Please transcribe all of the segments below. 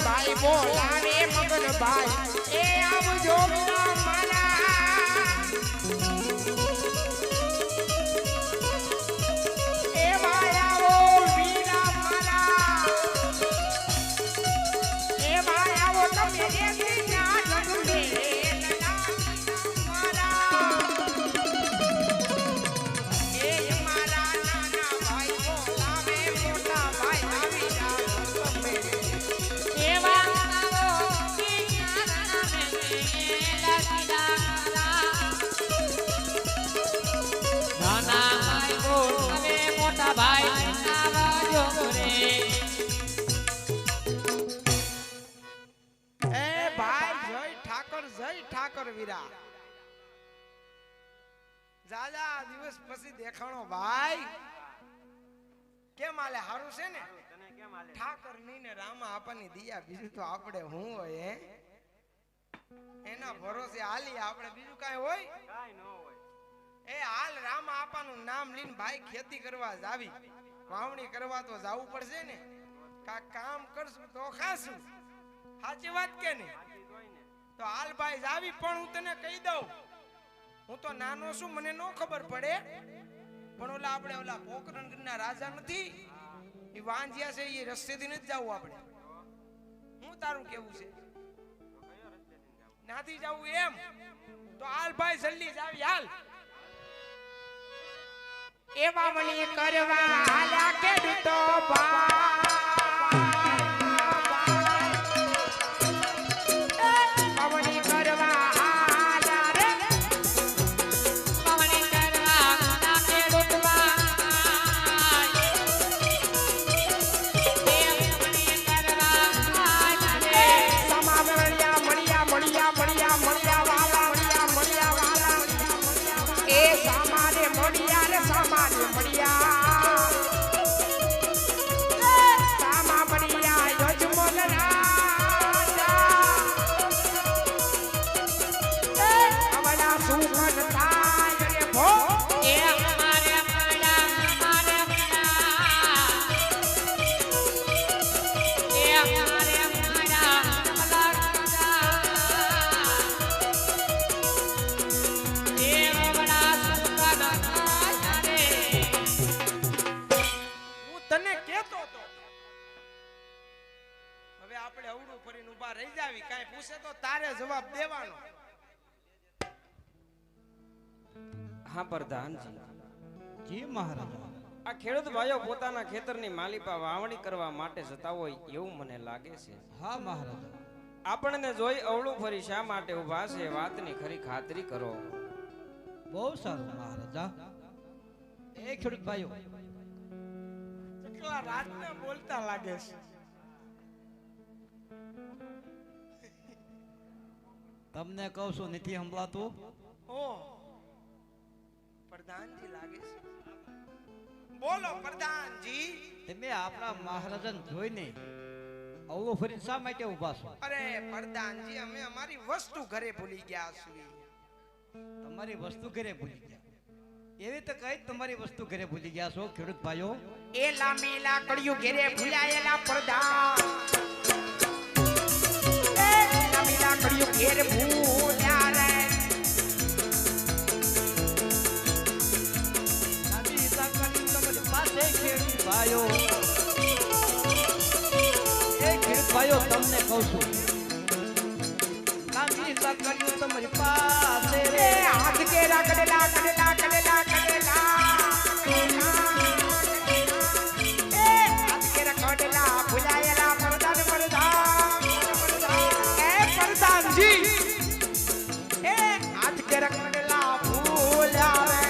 ભાઈ બોલાવે મગન ભાઈ એ આવજો મારા એ ભાઈ આવો વીરા મારા એ ભાઈ આવો તમે દેખી ના જગમે વીરા જાજા દિવસ પછી દેખાણો ભાઈ કેમ આલે હારું છે ને તને કેમ આલે ઠાકર ની ને રામા આપવાની દિયા બીજું તો આપણે હું હોય હે એના ભરોસે હાલી આપણે બીજું કાઈ હોય કાઈ ન હોય એ હાલ રામા આપાનું નામ લઈને ભાઈ ખેતી કરવા જાવી વાવણી કરવા તો જાવું પડશે ને કામ કરશું તો ખાશું સાચી વાત કે નહીં તો હાલ ભાઈ જાવી પણ હું તને કહી દઉં હું તો નાનો છું મને નો ખબર પડે પણ ઓલા આપણે ઓલા પોકરણગીરના રાજા નથી એ વાંજિયા છે એ રસ્તેથી નથી જાવું આપણે હું તારું કેવું છે નાથી જાવું એમ તો હાલ ભાઈ જલ્દી જાવી હાલ એ વાવણી કરવા હાલ્યા ખેડૂતો ભાઈ જવાબ દેવાનો હા પ્રધાનજી જી મહારાજા આ ખેડૂત ભાઈઓ પોતાના ખેતરની માલિપા વાવણી કરવા માટે જતા હોય એવું મને લાગે છે હા મહારાજા આપણને જોઈ અવળું ફરી શા માટે ઊભા છે વાતની ખરી ખાતરી કરો બહુ સારું મહારાજા એ ખેડૂત ભાઈઓ કેટલા રાતના બોલતા લાગે છે તમને કહું છું નથી સંભળાતું ઓ પ્રધાનજી લાગે છે બોલો પ્રધાનજી તમે આપણા મહારાજાને જોઈને અવળો ફરીને શા માટે ઊભા છો અરે પ્રધાનજી અમે અમારી વસ્તુ ઘરે ભૂલી ગયા છીએ તમારી વસ્તુ ઘરે ભૂલી ગયા એવી તો કઈ તમારી વસ્તુ ઘરે ભૂલી ગયા છો ખેડૂત ભાઈઓ એ લાંબી લાકડીયું ઘરે ભૂલાયેલા પ્રધાન લાકડીયું ઘેર ભૂલ્યા રે લાંબી લાકડીયું તમારી પાસે ખેડૂત ભાઈઓ એ ખેડૂત ભાઈઓ તમને કહું છું લાંબી લાકડીયું તમારી પાસે રે હાથ કે લાકડેલા કડેલા કડેલા કડેલા એ હાથ કે કડેલા ભૂલાયેલા પ્રધાન પ્રધાન પ્રધાનજી એ હાથ કે રખડેલા ભૂલ્યા રે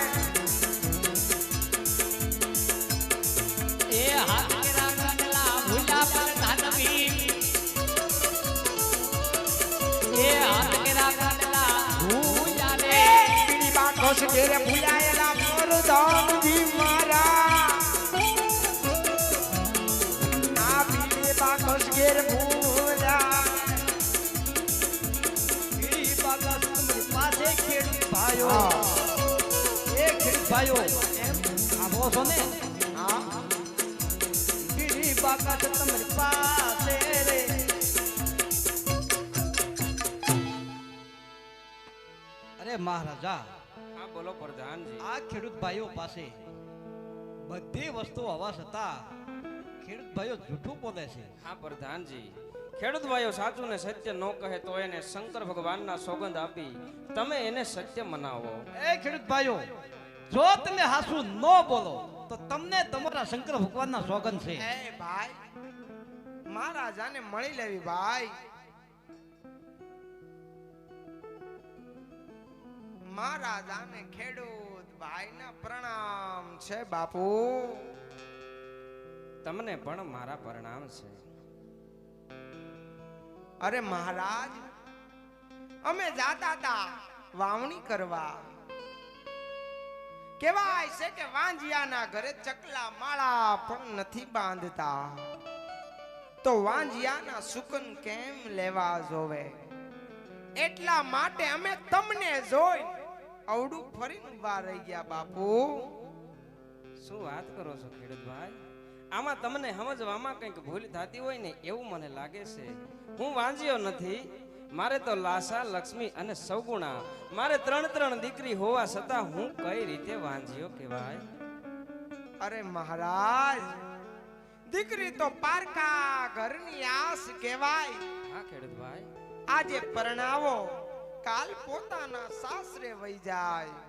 એ હાથ કે રખડેલા ભૂલ્યા પ્રધાનજી એ હાથ કે રખડેલા ભૂલ્યા રે પીડી બાકોસ ઘેરે ભૂલાયેલા પ્રધાનજી મારા આ પીડી બાકોસ ઘેર ભૂલ્યા ભાઈઓ એક ખેડૂત ભાઈઓ આ બહુ છો ને હા પીડી બાકા તમારી પાસે રે અરે મહારાજા, હા બોલો પ્રધાનજી. આ ખેડૂત ભાઈઓ પાસે બધી વસ્તુ હોવા છતાં ખેડૂત ભાઈઓ જૂઠું બોલે છે. હા પ્રધાનજી, ખેડૂત ભાઈઓ સાચું ને સત્ય ન કહે તો એને શંકર ભગવાનના સોગંદ આપી તમે એને સત્ય મનાવો. એ ખેડૂત ભાઈઓ, જો તમે હાસું ન બોલો તો તમને તમારા શંકર ભગવાનના સોગંદ છે. એ ભાઈ મહારાજાને મળી લેવી ભાઈ. મહારાજાને ખેડૂત ભાઈના પ્રણામ છે બાપુ. તમને પણ મારા પ્રણામ છે. અરે મહારાજ, અમે જાતા હતા વાવણી કરવા. કહેવાય છે કે વાંજિયાના ઘરે ચકલા માળા પણ નથી બાંધતા, તો વાંજિયાના સુકન કેમ લેવા જોવે? એટલા માટે અમે તમને જોઈ અવડું ફરીને ઊભા રહી ગયા બાપુ. શું વાત કરો છો ખેડૂત ભાઈ? આમાં તમને સમજવામાં કંઈક ભૂલ થતી હોય ને એવું મને લાગે છે. હું વાંજ્યો નથી, મારે તો લાસા, લક્ષ્મી અને સૌગુણા, મારે 3 દીકરી હોવા છતાં હું કઈ રીતે વાંજ્યો કહેવાય? અરે મહારાજ, દીકરી તો પારકા ઘરની આસ કહેવાય. હા ખેડૂત ભાઈ, આજે પરણાવો, કાલ પોતાના સાસરે વઈ જાય.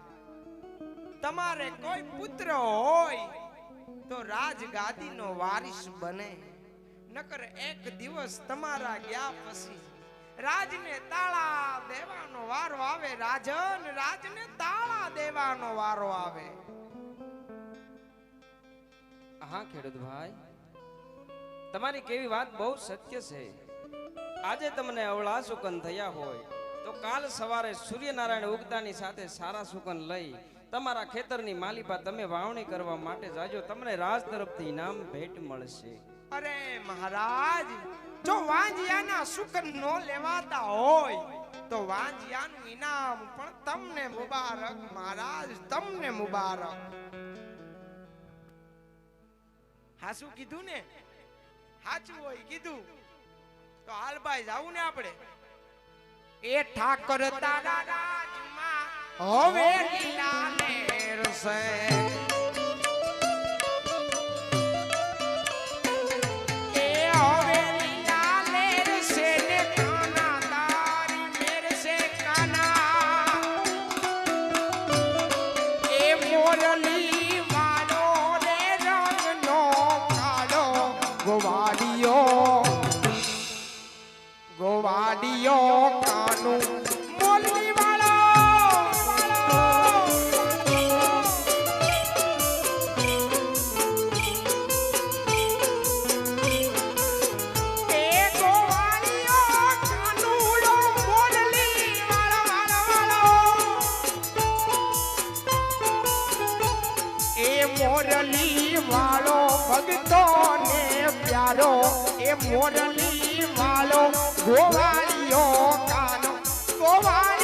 તમારે કોઈ પુત્ર હોય તો રાજગાદીનો વારિસ બને, નકર એક દિવસ તમારા ગયા પછી રાજને તાળા દેવાનો વારો આવે. રાજન, રાજને તાળા દેવાનો વારો આવે. હા ખેડૂત ભાઈ, તમારી કેવી વાત બહુ સત્ય છે. આજે તમને અવળા સુકન થયા હોય તો કાલ સવારે સૂર્યનારાયણ ઉગતાની સાથે સારા સુકન લઈ તમારા ખેતરની માલિપા તમે વાવણી કરવા માટે જાજો. તમને રાજ તરફથી ઇનામ ભેટ મળશે. અરે મહારાજ, જો વાંજિયાના સુકન નો લેવાતા હોય તો વાંજિયાનું ઇનામ પણ તમને મુબારક મહારાજ, તમને મુબારક. હાસું કીધું ને? સાચું હોય કીધું તો હાલભાઈ જાવું ને આપણે. એ ઠાકર તારા રાજમાં હવે લીલા લેર છે. ગોવાડિયો કાનું મોલની વાળો એ ગોવાડિયો કાનુડો મોલની વાળો એ મોરલી વાળો ભક્તો ને પ્યારો. એ મોરલી વાળો ગોવાળિયો કાનો ગોવાળિયો